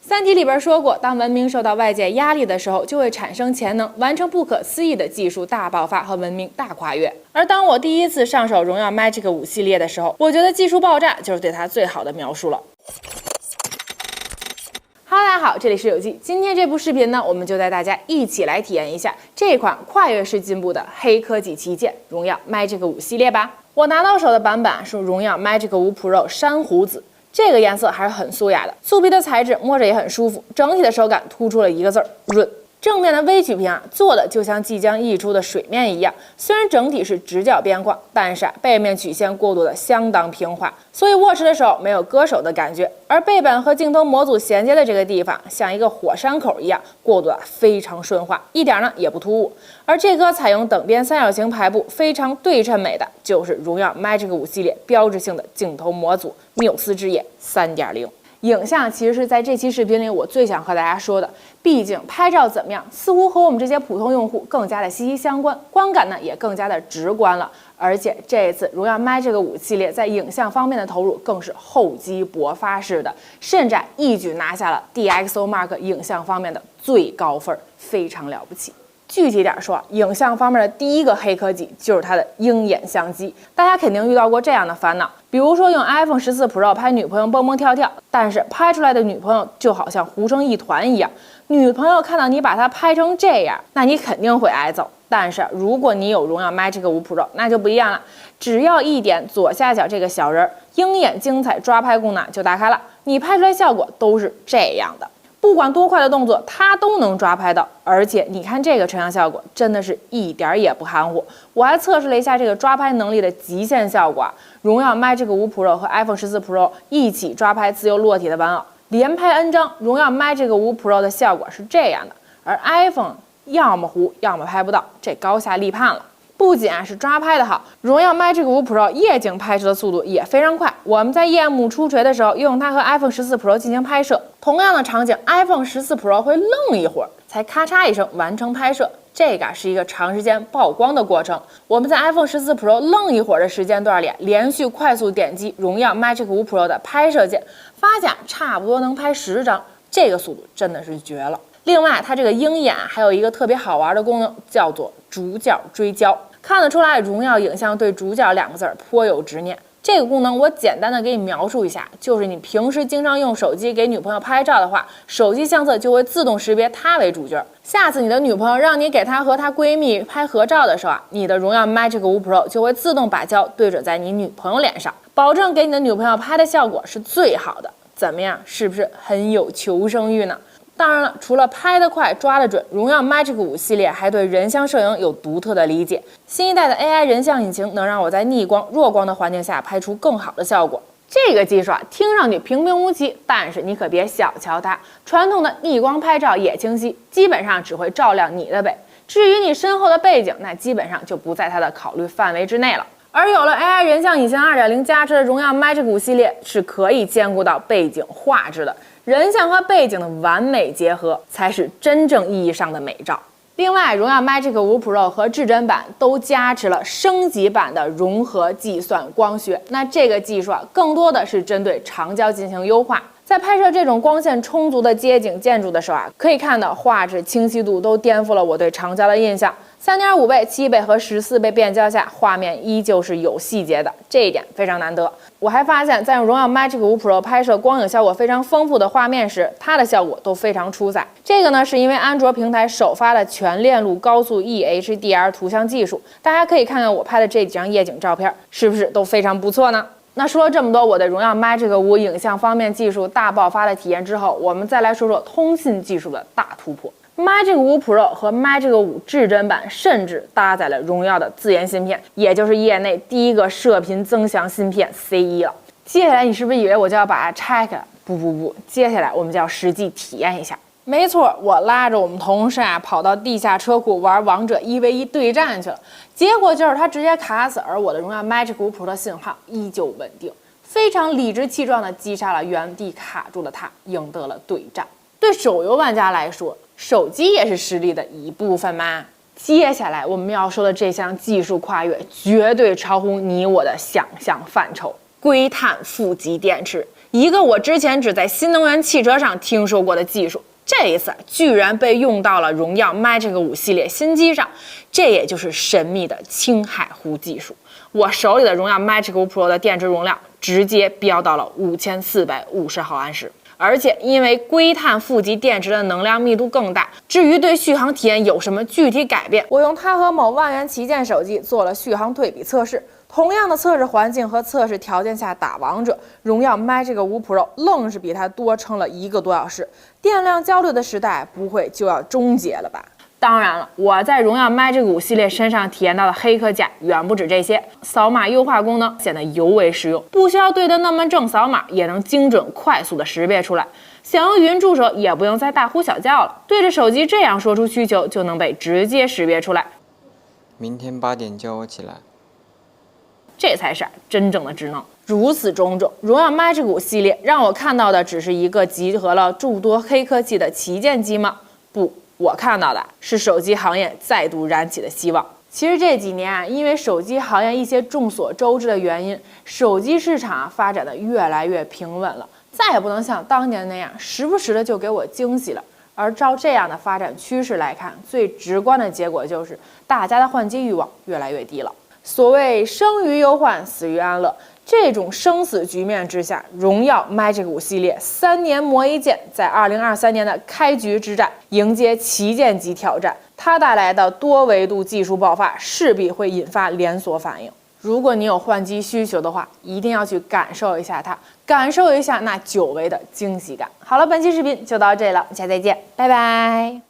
三体里边说过，当文明受到外界压力的时候，就会产生潜能，完成不可思议的技术大爆发和文明大跨越。而当我第一次上手荣耀 Magic 5系列的时候，我觉得技术爆炸就是对它最好的描述了。Hello， 大家好，这里是有记。今天这部视频呢，我们就带大家一起来体验一下这款跨越式进步的黑科技旗舰荣耀 Magic 5系列吧。我拿到手的版本是荣耀 Magic 5 Pro 珊瑚紫。这个颜色还是很素雅的，素皮的材质摸着也很舒服，整体的手感突出了一个字儿润。正面的微曲屏做的就像即将溢出的水面一样，虽然整体是直角边框，但是背面曲线过渡的相当平滑，所以握持的时候没有割手的感觉。而背板和镜头模组衔接的这个地方，像一个火山口一样，过渡的非常顺滑，一点呢也不突兀。而这颗采用等边三角形排布、非常对称美的，就是荣耀 Magic 5系列标志性的镜头模组缪斯之眼 3.0。影像其实是在这期视频里我最想和大家说的，毕竟拍照怎么样，似乎和我们这些普通用户更加的息息相关，观感呢也更加的直观了。而且这一次荣耀 Magic 5系列在影像方面的投入更是厚积薄发式的，甚至一举拿下了 DxOMark 影像方面的最高分，非常了不起。具体点说，影像方面的第一个黑科技就是它的鹰眼相机。大家肯定遇到过这样的烦恼，比如说用 iPhone 14 Pro 拍女朋友蹦蹦跳跳，但是拍出来的女朋友就好像糊成一团一样。女朋友看到你把它拍成这样，那你肯定会挨揍。但是如果你有荣耀 Magic 5 Pro， 那就不一样了，只要一点左下角这个小人，鹰眼精彩抓拍功能就打开了，你拍出来效果都是这样的。不管多快的动作，它都能抓拍到，而且你看这个成像效果，真的是一点也不含糊。我还测试了一下这个抓拍能力的极限效果，荣耀 Magic 5 Pro 和 iPhone 14 Pro 一起抓拍自由落体的玩偶，连拍 N 张，荣耀 Magic 5 Pro 的效果是这样的，而 iPhone 要么糊，要么拍不到，这高下立判了。不仅是抓拍的好，荣耀 Magic 5 Pro 夜景拍摄的速度也非常快。我们在夜幕初垂的时候，用它和 iPhone 14 Pro 进行拍摄，同样的场景 ，iPhone 14 Pro 会愣一会儿，才咔嚓一声完成拍摄。这个是一个长时间曝光的过程。我们在 iPhone 14 Pro 愣一会儿的时间段里，连续快速点击荣耀 Magic 5 Pro 的拍摄键，发现差不多能拍10张，这个速度真的是绝了。另外，它这个鹰眼还有一个特别好玩的功能，叫做主角追焦。看得出来，荣耀影像对主角2个字颇有执念。这个功能我简单的给你描述一下，就是你平时经常用手机给女朋友拍照的话，手机相册就会自动识别她为主角。下次你的女朋友让你给她和她闺蜜拍合照的时候你的荣耀 Magic 5 Pro 就会自动把焦对准在你女朋友脸上，保证给你的女朋友拍的效果是最好的。怎么样，是不是很有求生欲呢？当然了，除了拍得快、抓得准，荣耀 Magic 5系列还对人像摄影有独特的理解。新一代的 AI 人像引擎能让我在逆光、弱光的环境下拍出更好的效果。这个技术听上去平平无奇，但是你可别小瞧它。传统的逆光拍照也清晰，基本上只会照亮你的背。至于你身后的背景，那基本上就不在它的考虑范围之内了。而有了 AI 人像引擎 2.0 加持的荣耀 Magic 5系列，是可以兼顾到背景画质的。人像和背景的完美结合，才是真正意义上的美照。另外，荣耀 Magic 5 Pro 和至臻版都加持了升级版的融合计算光学。那这个技术更多的是针对长焦进行优化。在拍摄这种光线充足的街景建筑的时候可以看到画质清晰度都颠覆了我对长焦的印象。3.5倍、7倍和14倍变焦下，画面依旧是有细节的，这一点非常难得。我还发现，在用荣耀 Magic 5 Pro 拍摄光影效果非常丰富的画面时，它的效果都非常出彩。这个呢，是因为安卓平台首发的全链路高速 eHDR 图像技术。大家可以看看我拍的这几张夜景照片，是不是都非常不错呢？那说了这么多我的荣耀 Magic 5影像方面技术大爆发的体验之后，我们再来说说通信技术的大突破。Magic 5 Pro 和 Magic 5至臻版甚至搭载了荣耀的自研芯片，也就是业内第一个射频增强芯片 C1 了。接下来你是不是以为我就要把它拆开了？不，接下来我们就要实际体验一下。没错，我拉着我们同事跑到地下车库玩王者1v1对战去了，结果就是他直接卡死，而我的荣耀 Magic 5 Pro 的信号依旧稳定，非常理直气壮地击杀了原地卡住了他，赢得了对战。对手游玩家来说，手机也是实力的一部分嘛。接下来我们要说的这项技术跨越，绝对超乎你我的想象范畴。硅碳负极电池，一个我之前只在新能源汽车上听说过的技术，这一次居然被用到了荣耀 Magic 5系列新机上，这也就是神秘的氢海湖技术。我手里的荣耀 Magic 5 Pro 的电池容量直接飙到了5450毫安时。而且因为硅碳负极电池的能量密度更大，至于对续航体验有什么具体改变，我用它和某万元旗舰手机做了续航对比测试。同样的测试环境和测试条件下打王者，荣耀 Magic 5 Pro 愣是比它多撑了1个多小时，电量焦虑的时代不会就要终结了吧？当然了，我在荣耀 Magic 5系列身上体验到的黑科技远不止这些。扫码优化功能显得尤为实用，不需要对着那么正扫码，也能精准快速的识别出来。想用语音助手也不用再大呼小叫了，对着手机这样说出需求，就能被直接识别出来。明天8点叫我起来。这才是真正的智能。如此种种，荣耀 Magic 5系列让我看到的只是一个集合了诸多黑科技的旗舰机吗？不。我看到的是手机行业再度燃起的希望。其实这几年因为手机行业一些众所周知的原因，手机市场发展的越来越平稳了，再也不能像当年那样时不时的就给我惊喜了。而照这样的发展趋势来看，最直观的结果就是大家的换机欲望越来越低了。所谓生于忧患，死于安乐。这种生死局面之下，荣耀 Magic 5系列3年磨一剑，在2023年的开局之战迎接旗舰级挑战，它带来的多维度技术爆发势必会引发连锁反应。如果你有换机需求的话，一定要去感受一下它，感受一下那久违的惊喜感。好了，本期视频就到这里了，下次再见，拜拜。